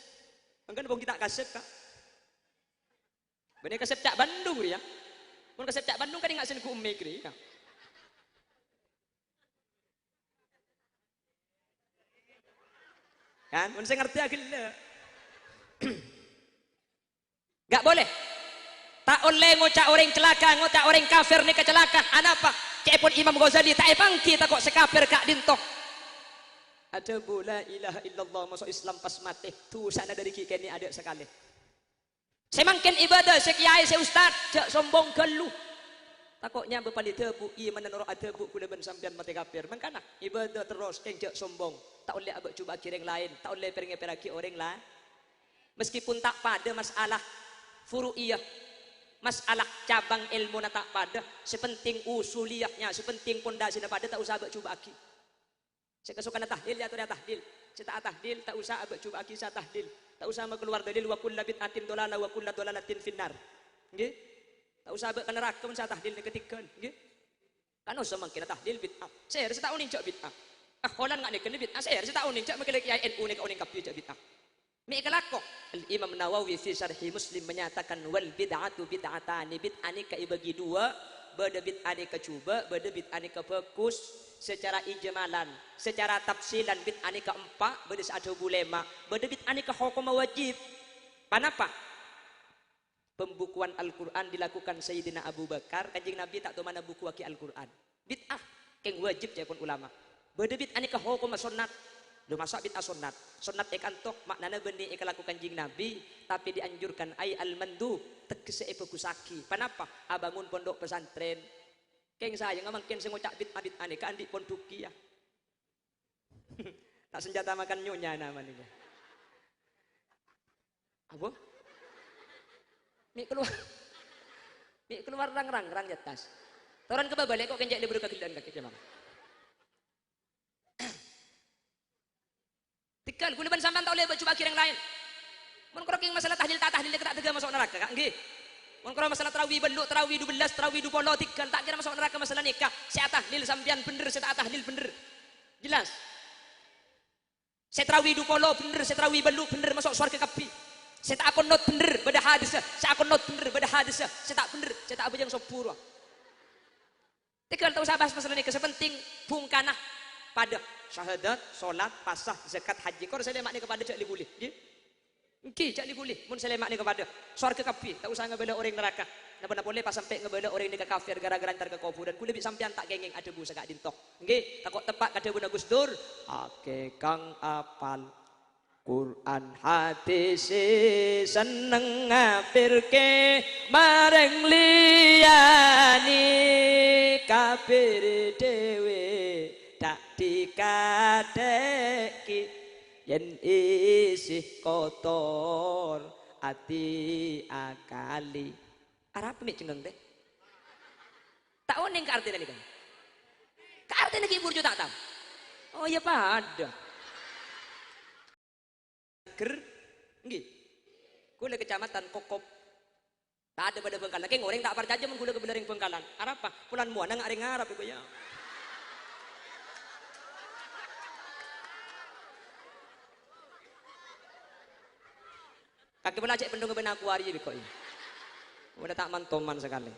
Mangkan bong kita kasep kak. Bener kasep cak Bandung ya. Mun kasep cak Bandung kan enggak sen ku umme kri kak. Kan mun saya ngerti agilna. Gak boleh. Tak boleh ngocak orang celaka, ngocak orang kafir ni kecelakaan. Apa? Cepon Imam Ghazali tak bangki tak kok sekafir kak dintok. Ada bola ilaha illallah masuk Islam pas mati. Tu sana dari kita ni ada sekali. Semakin ibadah sekiai se ustaz, jak sombong gelu. Takutnya berpalit tebu iman dan orang tebu kula ben sampean mati kafir. Mangkana ibadah terus jak sombong. Tak boleh abak cuba kira yang lain, tak boleh pergi orang lain. Meskipun tak pada masalah furu'iyah, masalah cabang ilmu na tak pada, sepenting usuliyahnya, sepenting pondasi na pada, tak usah abak cuba aki. Saya kesukaan tahlil ya atau dia tahlil. Saya tak tahlil, tak usah abak cuba aki saya tahlil. Tak usah keluar dalil wa kullu bid'atin dolalah wa kullu dolalatin finnar. Nggih? Tak usah abak ke neraka mun saya tahlil ketika, nggih? Kan usah mangkina tahlil bid'ah. Saya tahu ning cak bid'ah. Holan ngak nek bid'ah, saya tahu ning cak mangkina kiai NU nek oning kapio cak bid'ah. Mikalako Imam Nawawi fi Syarhi Muslim menyatakan wal bid'atu bid'atani, bid'ani ka ibagi dua, beda bid'ani ka cuba, beda bid'ani ka fokus secara ijmalan, secara tafsilan bid'ani ka empat, beda ada ulama, beda bid'ani ka hukum wajib. Kenapa? Pembukuan Al-Qur'an dilakukan Sayyidina Abu Bakar, Kanjeng Nabi tak tahu mana buku waki Al-Qur'an. Bid'ah keng wajib japun ulama. Beda bid'ani ka hukum sunnat. Lu masak bid'ah sunnat. Sunnat ikantok maknanya benih ikan lakukan jing Nabi, tapi dianjurkan ay al-mandu tegese kusaki. Kenapa? Abangun pondok pesantren. Keng saya ngamangkin sing ngucak bid'ah bid'ah nih kan di ponduki ya. Tak senjata makan nyonya namanya. Apa? Mi keluar rang di atas. Toran ke balik kok kenjak libur kakilan kaki jemang. Tikal kuliban sampean tak boleh coba kira yang lain. Mun kroking masalah tahlil tak tahlil tak tega masuk neraka kak nggih. Mun kroking masalah tarawih beluk tarawih 12 tarawih 20 tikal tak kira masuk neraka masalah nikah. Saya tahlil sampean bener, saya tak tahlil bener. Jelas. Saya tarawih 20 bener, saya tarawih belu bener masuk surga kapi. Saya tak akon not bener pada hadis, saya akon not bener pada hadis, saya tak bener, saya tak abajang sopur. Tinggal tahu sahabat masalah ini kesepenting bungkanah pada syahadat, solat, pasah, zakat, haji. Kalau saya lemak ni kepada cak boleh, Engki cak boleh. Mun saya lemak ni kepada surga kapi, tak usah ngebela orang neraka. Napa boleh pas sampai ngebela orang ni ke kafir gara-gara antar ke kubur dan kulit sampean tak gengeng ada bu sagak dintok. Engki takut tepak kada bu Gus Dur. Ake kang apal Quran hadis seneng ngapirke mareng liyani kafir dewe tak dikadeki yen isih kotor ati akali arep mek cenggeng teh tak oning ka artine niku ka artine ki burjo tak tahu oh ya pada ger nggih kula kecamatan Kokop tak ada pada Bengkalan keng orang tak percaya mun kula ke Belereng Bengkalan arep apa pulan muana ngareng ngarep iku ya kaki bola cek pendung ben aku hari kok ini udah tak mantoman sekali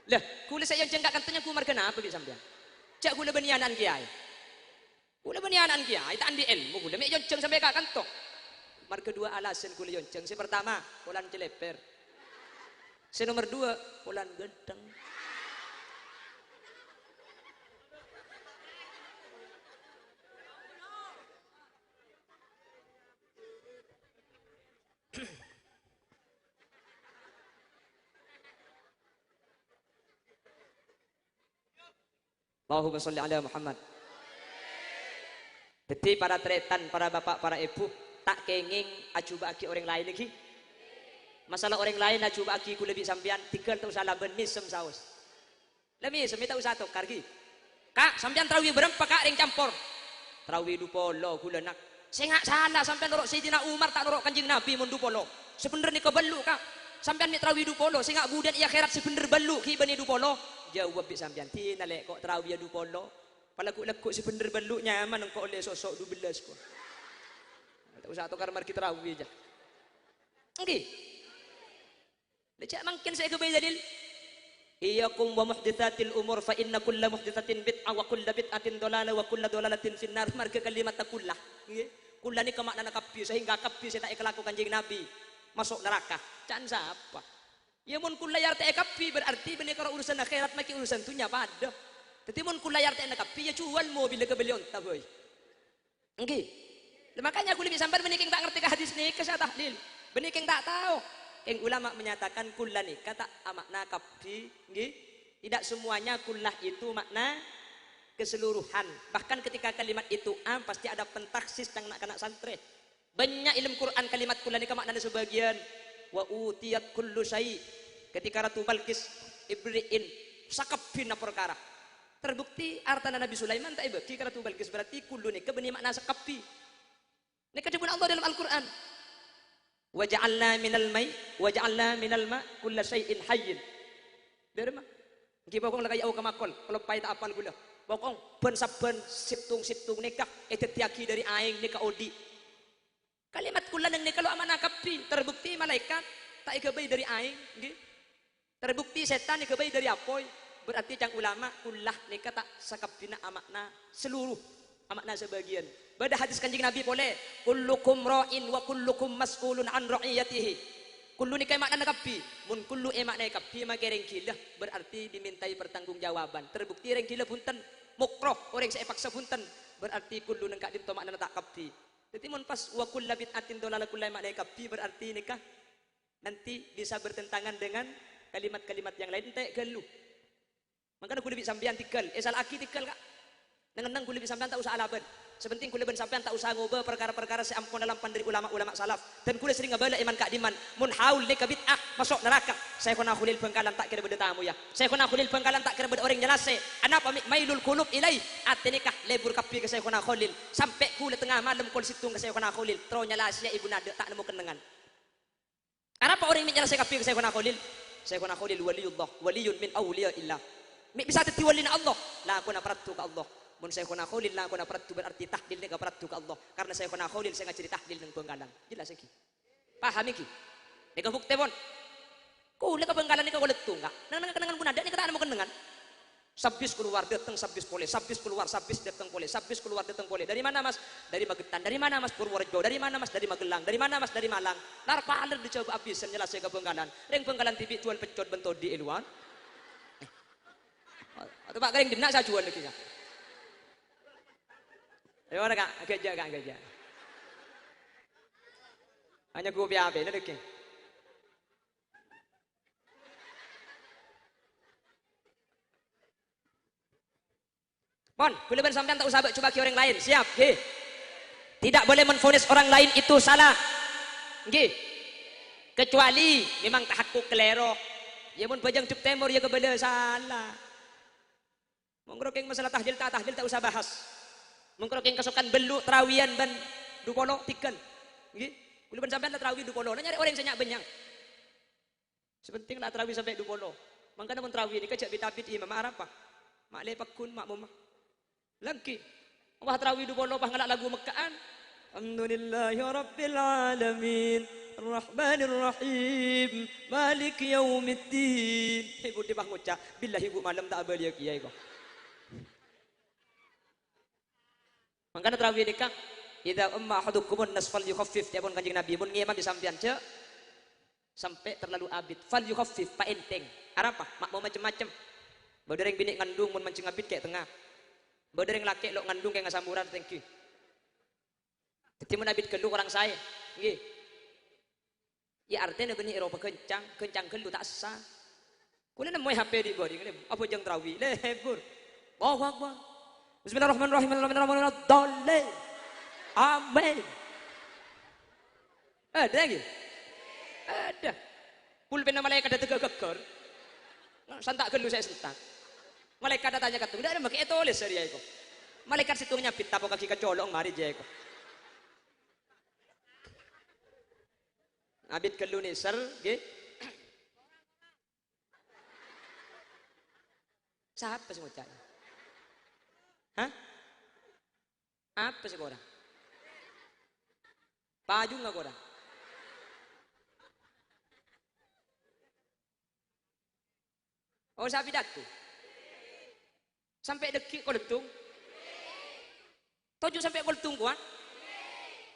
lah kula saya yang cengkak kantornya kumar kenapa bi sampean cek kula benianan kiai tak andi ilmu kula mek jonceng sampai kak kantor mar kedua alasan kula jonceng si pertama pulan celeper si nomor 2 pulan gedeng Allahumma sholli ala Muhammad. Jadi para tretan, para bapak, para ibu tak kenging aju bagi orang lain lagi. Masalah orang lain aju bagi ku lebih sampean tinggal tak usah laban misem saus. Lebih misem tak usah tokar gi. Kak, sampean tarawih berapa kak ring campur? Tarawih 20 kula nak. Saya enggak salah sampean norok Sayyidina Umar tak norok Kanjeng Nabi mun 20. Sebenernya kebelu kak. Sampean mi tarawih 20, saya enggak budan iya akhirat sebener belu ki bani 20. Jawab bi sampean tina lek kok tarawih 20 palakuk-lakuk si bener beluk nyaman engkau oleh sosok 12 kok tak usah tukar marki tarawih aja nggih lecak mungkin saya kebayi dalil iyakum wa muhditsatil umur fa inna kulla muhditsatin bid'ah wa kulla bid'atin dhalalah wa kulla dhalalatin finnar marga kalimat kullah nggih kullah ni kemakna kapi sehingga kapi saya tak ikhlaku Kanjeng Nabi masuk neraka can siapa ya mun kula yarte kapi berarti benih kalau urusan akhirat maki urusan tunya pada. Tapi mun kula yarte kapi ya jual mobil ke beli onta boy. Nggih. Makanya kula bisa sampai benih keng tak ngerti ke hadis ni ke saya tahlil. Benih keng tak tahu. Keng ulama menyatakan kula ni kata makna kapi nggih. Tidak semuanya kulah itu makna keseluruhan. Bahkan ketika kalimat itu pasti ada pentaksis yang nak kena santri. Banyak ilmu Quran kalimat kula ni ke makna sebagian wa utiyat kullu syai ketika Ratu Balkis ibriin sakabina perkara terbukti artana Nabi Sulaiman tak ibaki Ratu Balkis berarti kullu ni kebeni makna sakabi ni kejebun Allah dalam Al-Quran wa ja'alna minal ma kulla syai'in hayyin derma ngi bokong lagay au kamakol kalau pai tak apal gula bokong ben saben situng nikah etetiaki dari aing nikah odi kalimat kula nang ni kalau amanah kapi terbukti malaikat tak ikabay dari aing nggih terbukti setan ikabay dari apoy berarti cang ulama kulah ni kata sakapina amakna seluruh amakna sebagian pada hadis Kanjeng Nabi boleh kullukum ra'in wa kullukum mas'ulun an ra'iyatihi kullu ni kay makna kapi mun kullu makna kapi magereng kilah berarti dimintai pertanggungjawaban terbukti reng kilah punten mukroh orang saya paksa punten berarti kullu nang kak dito makna tak kapi. Jadi mun pas wa kullu bid'atin dhalalah kullu makna kapi berarti nikah nanti bisa bertentangan dengan kalimat-kalimat yang lain entek gelu. Makanya kudu sampean tikel, esal aki tikel kak. Nang kudu sampean tak usah alaban. Sepenting kudu ben sampean tak usah ngoba perkara-perkara seampun dalam pandiri ulama-ulama salaf. Dan kudu sering ngabala iman kak diman mun haul nikah bid'ah masuk neraka. Saya kena khulil Bengkalan tak kira beda tamu ya. Saya kena khulil Bengkalan tak kira beda orang jelase. Anapa mailul qulub ilai ate nikah lebur kapi ke saya kena khulil sampai kula tengah malam kul situng ke saya kena khulil tronya lasya ibu nada tak nemu kenangan. Kenapa orang ini jelase kapi ke saya kena khulil? Saya kena khulil waliyullah waliyun min awliya illah. Bisa teti walina Allah. La aku nak peratu ke Allah. Mun Syekhuna Khalil lah kuna parattu berarti tahlil ni parattu ke Allah. Karena Syekhuna Khalil saya ngajari tahlil nang Benggalan. Jelas iki. Paham iki? Nek bukti pon. Kula ke Benggalan ni ka kulit tunga. Nang kenangan guna ada ni kata mo kenangan. Sabis keluar datang sabis pole, sabis keluar sabis datang pole, sabis keluar datang pole. Dari mana Mas? Dari Magetan. Dari mana Mas? Purworejo. Dari mana Mas? Dari Magelang. Dari mana Mas? Dari Malang. Lar paler dicoba abisan jelas saya ke Benggalan. Reng Benggalan tibi tuan pecot bentod di eluan. Atau Pak kering dina saya jual lagi ya. Ayo nak kerja. Hanya gue biar apa lagi. Pon, kuliban sampean tak usah coba ke orang lain. Siap, nggih. Tidak boleh menvonis orang lain itu salah. Nggih. Kecuali memang tahakuk kelero. Ya mun pajang cuk temor ya kebeda salah. Mongkrokeng masalah tahlil tak usah bahas. Mongkrokeng kesokan belu terawian ban dupolo tiken. Nggih. Kuliban sampean lah terawih dupolo. Nyari orang senyak benyang. Sepenting lah terawih sampai dupolo. Mangkana mun terawih ni kecak bitabit imam apa? Mak lepak kun mak mumah. Lagi, wah terawih du bolo ngalak lagu Mekkaan. Alhamdulillahi rabbil alamin, Ar-Rahmanir Rahim, Malik Yaumiddin. Ibu di bang ngucap, billahi ibu malam tak abal ya kiai kok. Mangkana terawih ni kang, idza umma ahadukum nasfal yukhaffif tiapun Kanjeng Nabi mun ngiman di sampean ce sampai terlalu abid fal yukhaffif pa enteng. Apa? Mak mau macam-macam. Badereng bini ngandung mun mancing abid kayak tengah. Badereng laki lo ngandung kayak ngasamburan thank you. Jadi mun abid kelu orang saya. Nggih. Ya artinya benih Eropa kencang kelu tak sah. Kula nemu HP di body ngene apa jeng tarawih lebur. Allahu Akbar. Bismillahirrahmanirrahim. Alhamdulillah. Amin. Ada lagi? Ada. Pulpen malaikat ada tegak-gegor. Santak kelu saya sentak. Malaikat datanya katung, tidak ada makai tulis dia itu. Malaikat situngnya pita po kaki kecolong mari dia itu. Abid keluniser, ge. Siapa sih ngucap? Hah? Apa sih korang? Paju nggak korang? Oh sapi datu. Sampai dekik kau letung. Tojuk sampai kau letung kuan.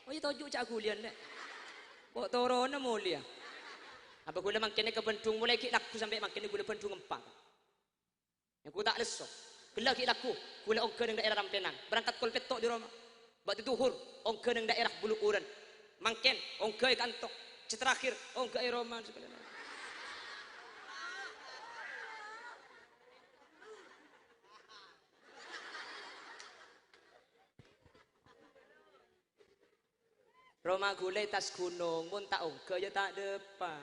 Oh iya tojuk cak kulian dek. Kok torona mulia. Apa gula makin ke bentung mulai kik laku sampai makin gula bentung empat. Yang ku tak lesok. Gula kik laku. Gula ongke ng daerah Rampenang. Berangkat kol petok di rumah. Bakti tuhur ongke ng daerah Bulu Uren. Mangken ongke kantok. Terakhir ongke Roman sekalian. Roma gulai tas gunung, mun tak ongke ya tak depan.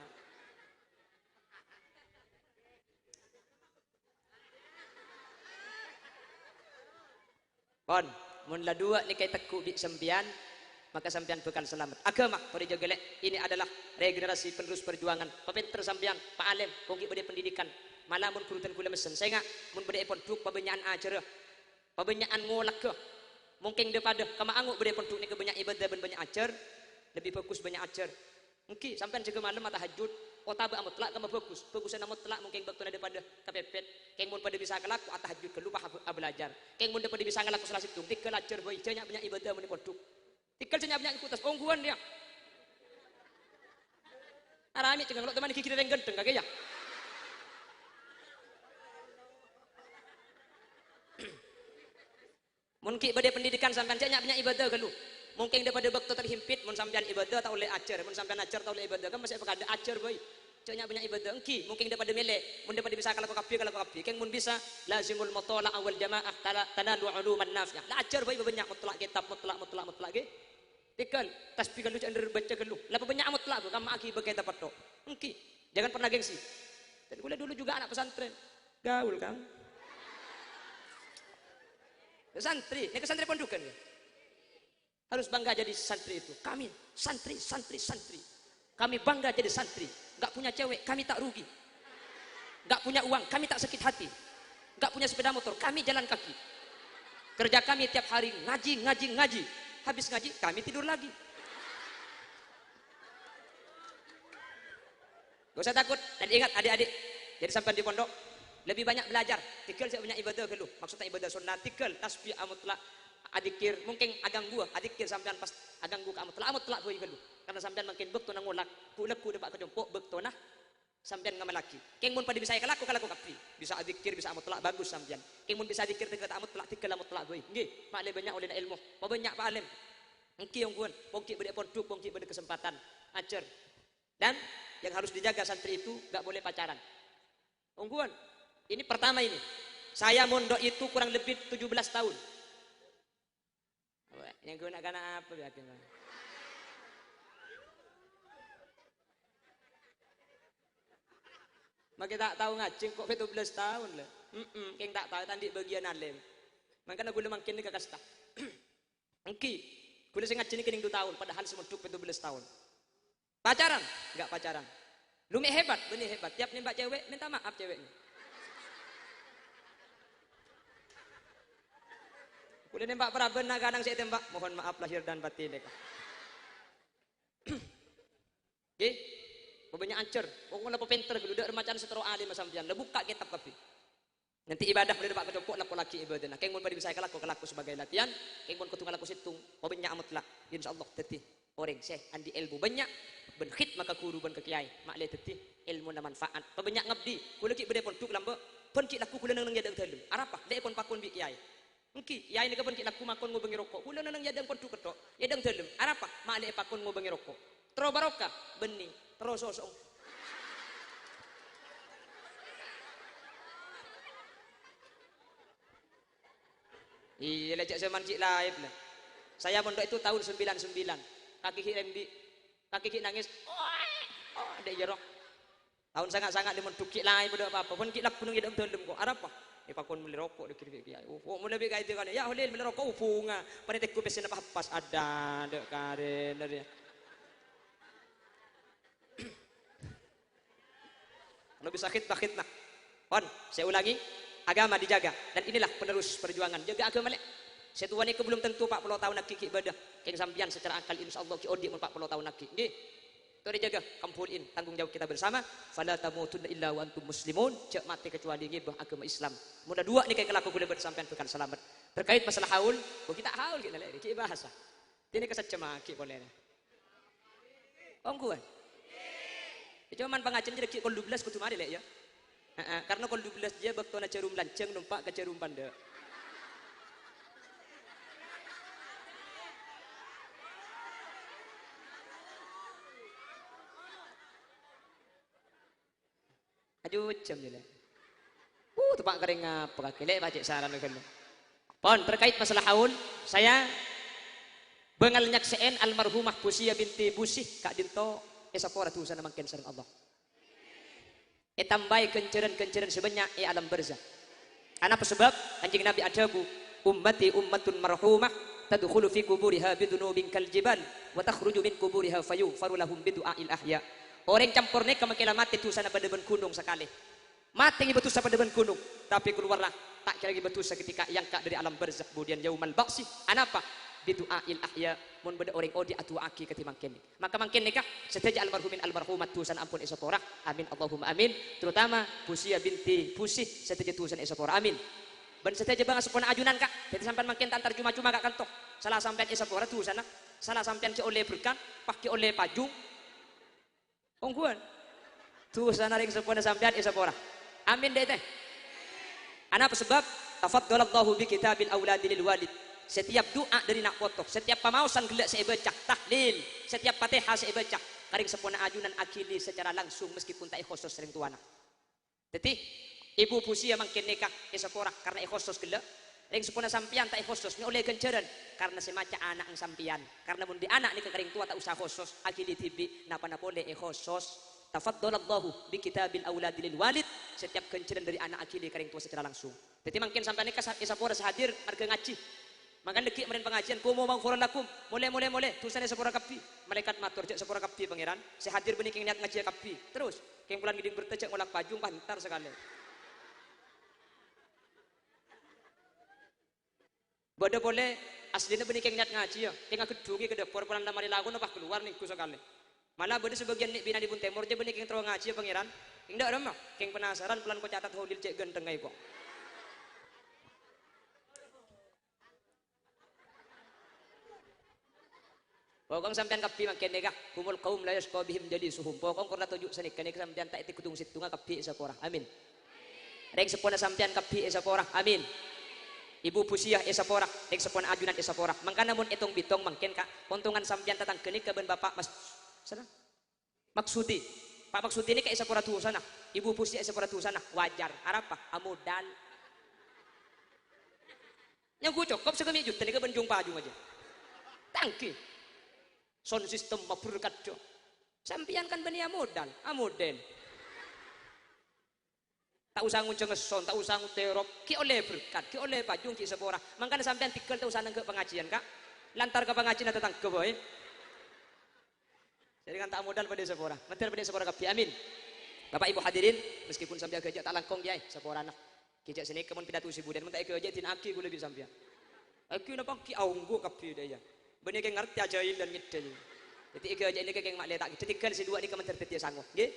Pon, mun la dua ni kay tekuk bi sempian, maka sampian bekal selamat. Agama pada jagelek ini adalah regenerasi penerus perjuangan. Papenter sampian, Pak Alim, kongki bade pendidikan. Malah mun kurutan kula mesen. Saya ngak mun bade ponduk pabenyaan acara. Pabenyaan ngolak ke. Mungkin daripada kama anguk bade ponduk ni ke banyak ibadah dan banyak ajar. Lebih fokus banyak ajar. Mungkin sampai jaga malam atau tahajud, otak be amut telak kama fokus. Fokusan amut telak mungkin waktu daripada kepepet. Keng mun pada bisa kelaku atau tahajud kelupa belajar. Keng mun pada bisa ngelaku salah situng. Tikal ajar boy, banyak banyak ibadah mun pondok. Tikal banyak kutas ongguan dia. Arami cengang lo teman kikir yang gendeng kagak ya. Mungkin pada pendidikan sampai banyak ibadah kelu. Mungkin daripada waktu terhimpit mun sampean ibadah tak oleh ajar, mun sampean ajar tak oleh ibadah kan masih ada ajar boy. Banyak ibadah engki, mungkin daripada melek, mun daripada bisa kalau kapi, keng mun bisa lazimul mutala awal jamaah tanalu uluman nafi'ah. La ajar boy banyak mutlak kitab mutlak ge. Tikal tasbih kalau cender baca gelu. La banyak mutlak tu kam aki bagai dapat tok. Engki, jangan pernah gengsi. Dan gula dulu juga anak pesantren. Gaul kan. Santri, ini ke santri pondukan ya. Harus bangga jadi santri itu. Kami santri. Kami bangga jadi santri. Gak punya cewek, kami tak rugi. Gak punya uang, kami tak sakit hati. Gak punya sepeda motor, kami jalan kaki. Kerja kami tiap hari ngaji, ngaji, ngaji. Habis ngaji kami tidur lagi. Gak usah takut. Dan ingat adik-adik, jadi sampai di pondok lebih banyak belajar. Tikal saya punya ibadah keluh. Maksudnya ibadah sunnah tikal tasbih amutlak adikir mungkin agang gua adikir sampean pas agang gua amutlak gua keluh. Karena sampean makin bekto nang ngulak kulek ku depak kejompok bekto nah sampean ngamalaki. Keng mun pada bisa kalaku kapi. Bisa adikir bisa amutlak bagus sampean. Keng mun bisa adikir tegak amutlak tikal amutlak gua. Nggih, mak le banyak oleh ilmu. Apa banyak pak alim. Engki yang gua pongki bede pondok pongki bede kesempatan ajar. Dan yang harus dijaga santri itu gak boleh pacaran. Ungguan. Ini pertama ini. Saya mondok itu kurang lebih 17 tahun. Yang gunakan apa yakin? Maka tak tahu ngacing kok 17 tahun lah. Keng tak tahu tadi bagian alim. Makanya gue makin ni kakasta. Engki, gue sing ngacing ni kening 2 tahun padahal semeduk 17 tahun. Pacaran? Enggak pacaran. Lumi hebat, benih hebat. Tiap nembak cewek minta maaf ceweknya. Udah nembak peraben nah kadang saya tembak, mohon maaf lahir dan batin dek. Oke, banyak ancer. Pokoknya lepo pinter, udah remacan setero alim sampean. Buka kitab kapi. Nanti ibadah boleh dapat kecopok lapo laki ibadah. Nah, keng mun pada bisa kelaku sebagai latihan, keng mun kutungan laku situng, banyak amat lah. Insyaallah teti orang seh andi ilmu banyak ben khid maka guru ben kekiai mak le teti ilmu na manfaat. Banyak ngabdi, kula ki bede pon tuk lambe pon ki laku kula nang yadang dalem. Arapa? Dek pon pakon bi kiai. Engki, yai ni kapan kita laku makon ngobengi rokok. Kula nang yadang pon tuk ketok. Yadang dalem. Arapa? Mak le pakon ngobengi rokok. Tero barokah benih, tero sosong. Iya lecek zaman cik live lah. Saya mondok itu tahun 99. Kaki rembi, kaki nangis. Oh, ada jerok. Tahun sangat-sangat dia menduki live pada apa-apa. Pun kita gunung hidup dalam kok. Arapa? Pakon beli rokok di kiri kiai. Oh, mulai lebih kayak itu kan. Ya, boleh beli rokok bunga. Pada teku pesen apa pas ada dek karen dari. Kalau bisa sakit nah. Pon, saya ulangi. Agama dijaga dan inilah penerus perjuangan jaga agama lek setuan itu belum tentu 40 tahun nak kiki ibadah keng sampian secara akal insyaallah ki odi 40 tahun nak nggih itu dijaga kampulin tanggung jawab kita bersama fala tamutunna illa wa antum muslimun cek mati kecuali ngibah agama Islam mudah dua nih kayak kelaku kulit bersampean bekal selamat terkait masalah haul kita haul kita lek ki bahasa ini kesecemaki boleh ongguan cuman pengajian jadi ki 12 kudu mari lek ya. Karena kalau 12 dia bakto na cerum lanceng numpak ke cerum panda. Aduh jam je lah. Tempat kering apa kelek baca saran kan. Pon terkait masalah haul, saya bengal nyakseen almarhumah Busia binti Busih Kak Dinto esapora tuh sana makin sareng Allah. Tambai kenceran sebanyak alam barzah. Apa sebab anjing Nabi adabu ummati ummatun marhumah tadkhulu fi kuburiha bidunubin kal jibal wa takhruju min kuburiha fayu lahum bidu'ail ahya. Orang campur neka makilah mati tu sana pada ben gunung sekali. Mati ibu tu sana pada ben gunung, tapi keluarlah tak kira lagi betul seketika yang kak dari alam barzah kemudian yaumal ba'si. Apa? Bidu'ail ahya mun beda orang odi atu aki ketimbang kene maka mangken nikah seteja almarhumin almarhumat tusan ampun esapora amin Allahumma amin terutama Busia binti Busih seteja tusan esapora amin ben seteja bang asupona ajunan kak jadi sampean mangken tantar cuma-cuma kak kantok salah sampean esapora tusan salah sampean ke oleh berkah pakai oleh pajung ongguan tusan ring sepona sampean esapora amin deh teh ana apa sebab tafaddalallahu bi kitabil auladi lil walid. Setiap doa dari nak kotok, setiap pamausan gelak saya baca tahlil, setiap fatihah saya baca karing sepona ajunan akili secara langsung meskipun tak khusus sering tuana. Jadi ibu Busia mangkin nikah esapora karena khusus gelak, ring sepona sampian tak khusus ni oleh kenceran karena semaca anak ang sampian. Karena mun di anak ni karing tua tak usah khusus akili tibi napa boleh khusus. Tafaddalallahu bi kitabil auladi lil walid setiap kenceran dari anak akili karing tua secara langsung. Jadi mangkin sampai nikah esapora sehadir harga ngaji. Makan deki kemarin pengajian, kumu mangfuran lakum, mulai, tulisannya sepura kapi, malaikat matur cek sepura kapi pangeran, saya hadir benih keng niat ngaji kapi, terus, keng pulang giding bertecek ngolak pajung pantar sekali. Bodoh boleh aslinya benih keng niat ngaji ya. Keng kedungi ke dapur pulang lamari lagu napa keluar nih ku sekali. Malah bodoh sebagian nih bina di Bun Timur je benih keng terus ngaji ya pangeran. Keng ndak remah. Keng penasaran pelan ko catat hodil cek genteng ae kok. Pokong sampean kapi makin nega kumul kaum la yasqa bihim jadi suhum. Pokong kurna tujuk sanik kanik sampean tak iti kutung situnga kapi sapora. Amin. Reng sepona sampean kapi sapora. Amin. Ibu pusiah sapora, reng sepona ajunan sapora. Mangka namun etong bitong mangken ka kontungan sampean tatang kenik keben bapak Mas sana. Maksudi. Pak Maksudi ini kayak sapora tu sana. Ibu pusiah sapora tu sana. Wajar. Arapa? Amudal. Yang gue cukup segemi juta nih kebenjung pajung aja. Tangki. Sound system berkat jo. Sampian kan benia modal, amoden. Tak usah ngunceng son, tak usah nguterop, ki oleh berkat, ki oleh pajung ki sepora. Mangkana sampean tikel tak usah nang ke pengajian kak. Lantar ke pengajian tetang ke boy. Jadi kan tak modal pada sepora. Mentir pada sepora kapi. Amin. Bapak Ibu hadirin, meskipun sampean kerja tak langkong dia, sepora nak. Kijak sini kemun pidato si budan, mentak kerja tin aki gue lebih sampean. Aki napa ki aunggu kapi dia. Benih keng ngerti ajail dan ngidel. Jadi ika aja ini keng mak letak. Ketika si dua ni kementerian tetia sanggup. Nggih.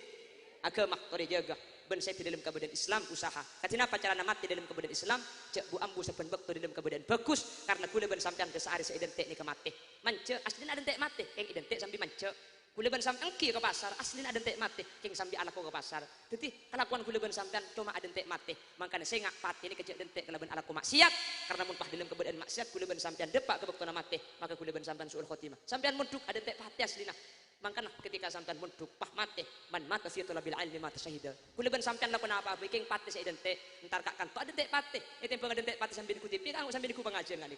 Agama tori jaga. Ben saya di dalam kabudayan Islam usaha. Katina pacaran mati dalam kabudayan Islam. Cek bu ambu saben bekto di dalam kabudayan bagus karena kula ben sampean ke sehari seidentik ni ke mati. Mance aslinya ada entek mati. Keng identik sampai mance. Kula ben sampean ki ke pasar aslinya ada entek mati. Keng sampai anakku ke pasar. Jadi kelakuan kula ben sampean cuma ada entek mati. Makanya saya ngak pati ini kejak dentek kelaban anakku maksiat. Karena mun pah dalam kabudayan maksiat kula ben sampean depak ke bekto mati. Maka kula ben sampean suul khotimah. Sampean munduk ada entek pati aslinya. Makanya ketika sampean munduk pah mati man mata fi talabil ilmi mata syahida. Kula ben sampean lakon apa biking pati saya identik entar kak kanto ada entek pati. Itu yang pengen pati sambil kutipi kan sambil ku pengajian kan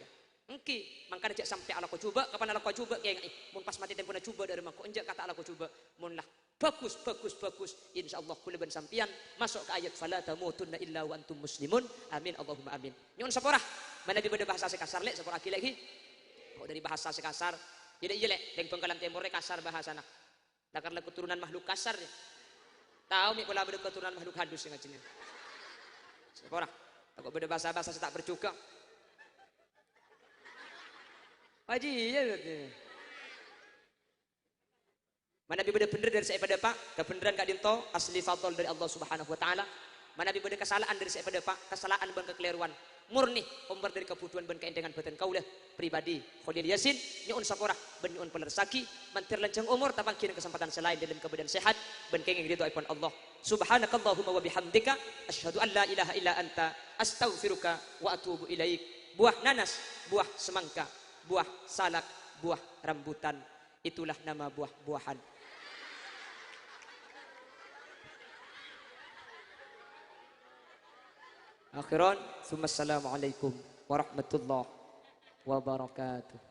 engki makanya cek sampai ala ko coba kapan ala ko coba kayak mun pas mati tempuna coba dari mangko enjak kata ala ko coba mun lah bagus insyaallah kula ben sampean masuk ke ayat fala tamutunna illa wa antum muslimun amin Allahumma amin. Nyun saporah mana di bahasa sekasar lek saporah lagi kok dari bahasa sekasar jadi iya lek deng pengkalan timur kasar bahasa nak karena keturunan makhluk kasar ya. Tahu mi pola beda keturunan makhluk halus yang ngajine saporah takut beda bahasa tak bercuka Haji ya berarti. Mana bi bener dari saya pada Pak, kebenaran Kak Dinto asli fadl dari Allah Subhanahu wa taala. Mana bi bener kesalahan dari saya pada Pak, kesalahan ban kekeliruan. Murni umbar dari kebutuhan ban keendengan badan kaulah pribadi. Khalil Yasin nyuun sapora ben nyuun pelersaki mantir lancang umur tapangkin kesempatan selain dalam keadaan sehat ben kenging ridho ipun Allah. Subhanakallahumma wa bihamdika asyhadu an la ilaha illa anta astaghfiruka wa atubu ilaik. Buah nanas, buah semangka, buah salak, buah rambutan, itulah nama buah-buahan. Akhiran, assalamualaikum warahmatullahi wabarakatuh.